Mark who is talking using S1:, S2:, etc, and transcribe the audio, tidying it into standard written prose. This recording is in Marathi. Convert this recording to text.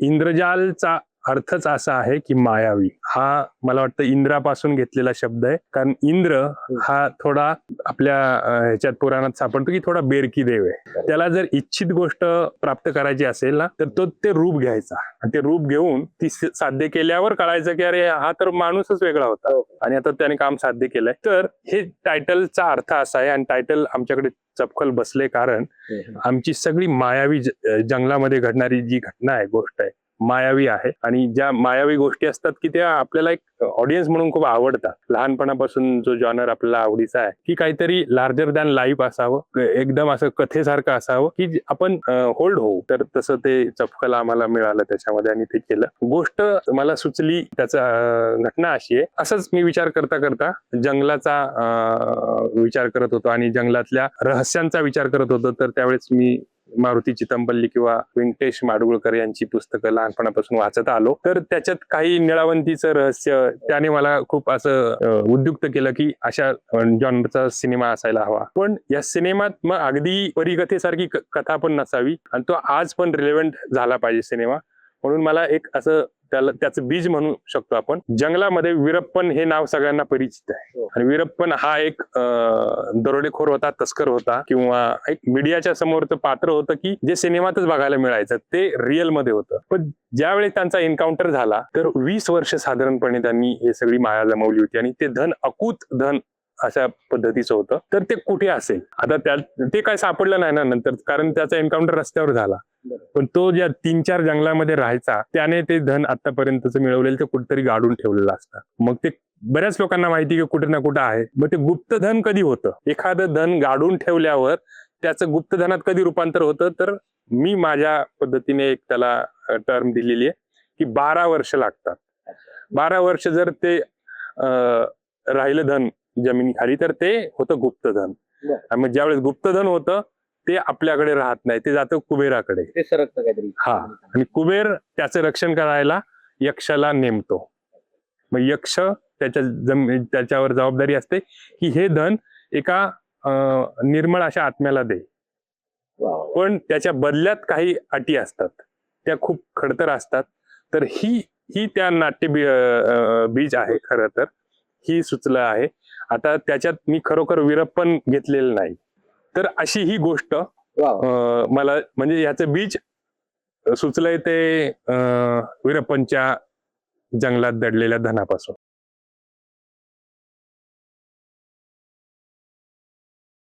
S1: इंद्रजालचा अर्थच असा आहे की मायावी. हा मला वाटतं इंद्रापासून घेतलेला शब्द आहे, कारण इंद्र हा थोडा आपल्या ह्याच्यात पुराणात सापडतो की थोडा बेरकी देव आहे. त्याला जर इच्छित गोष्ट प्राप्त करायची असेल ना, तर तो ते रूप घ्यायचा आणि ते रूप घेऊन ती साध्य केल्यावर कळायचं की अरे हा तर माणूसच वेगळा होता आणि आता त्याने काम साध्य केलंय. तर हे टायटलचा अर्थ असा आहे आणि टायटल आमच्याकडे चपखल बसले, कारण आमची सगळी मायावी जंगलामध्ये घडणारी जी घटना आहे, गोष्ट आहे, मायावी आहे. आणि ज्या मायावी गोष्टी असतात की त्या आपल्याला एक ऑडियन्स म्हणून खूप आवडतात. लहानपणापासून जो जॉनर आपल्याला आवडीचा आहे की काहीतरी लार्जर दॅन लाईफ असावं, एकदम असं कथेसारखं असावं की आपण होल्ड होऊ. तर तसं ते चपखल आम्हाला मिळालं त्याच्यामध्ये आणि ते केलं. गोष्ट मला सुचली, त्याचा घटना अशी आहे. असंच मी विचार करता करता जंगलाचा विचार करत होतो आणि जंगलातल्या रहस्यांचा विचार करत होतो. तर त्यावेळेस मी मारुती चितमपल्ली किंवा व्यंकटेश माडगुळकर यांची पुस्तकं लहानपणापासून वाचत आलो. तर त्याच्यात काही निळावंतीचं रहस्य त्याने मला खूप असं उद्युक्त केलं की अशा जॉनरचा सिनेमा असायला हवा. पण या सिनेमात मग अगदी परिकथेसारखी कथा पण नसावी आणि तो आज पण रिलेव्हंट झाला पाहिजे सिनेमा. म्हणून मला एक असं त्याचं बीज म्हणू शकतो आपण. जंगलामध्ये वीरप्पन हे नाव सगळ्यांना परिचित आहे आणि वीरप्पन हा एक दरोडेखोर होता, तस्कर होता किंवा एक मीडियाच्या समोरचं पात्र होतं की जे सिनेमातच बघायला मिळायचं, ते रिअल मध्ये होतं. पण ज्यावेळी त्यांचा एन्काउंटर झाला तर 20 वर्ष साधारणपणे त्यांनी हे सगळी माया जमवली होती आणि ते धन, अकूत धन अशा पद्धतीचं होतं. तर ते कुठे असेल आता, ते काय सापडलं नाही ना नंतर, कारण त्याचा एन्काउंटर रस्त्यावर झाला. पण तो ज्या 3-4 जंगलामध्ये राहायचा, त्याने ते धन आतापर्यंतच मिळवलेलं ते कुठेतरी गाडून ठेवलेलं असतं. मग ते बऱ्याच लोकांना माहिती की कुठे ना कुठं आहे. मग ते गुप्तधन कधी होतं, एखादं धन गाडून ठेवल्यावर त्याचं गुप्तधनात कधी रूपांतर होतं, तर मी माझ्या पद्धतीने एक त्याला टर्म दिलेली आहे की 12 वर्ष लागतात. 12 वर्ष जर ते राहिलं धन जमिनीखाली तर ते होतं गुप्तधन. आणि मग ज्यावेळेस गुप्तधन होतं ते आपल्याकडे राहत नाही, ते जातं कुबेराकडे, ते सरकतं काहीतरी. हा, आणि कुबेर त्याचं रक्षण करायला यक्षाला नेमतो. मग यक्ष त्याच्यावर जबाबदारी असते की हे धन एका निर्मळ अशा आत्म्याला दे. पण त्याच्या बदल्यात काही अटी असतात, त्या खूप खडतर असतात. तर ही त्या नाट्य बीज आहे. खरं तर ही सुचलं आहे. आता त्याच्यात मी खरोखर वीरप्पन घेतलेलं नाही. तर अशी ही गोष्ट मला, म्हणजे याचं बीज सुचलंय ते वीरप्पनच्या जंगलात दडलेल्या धनापासून.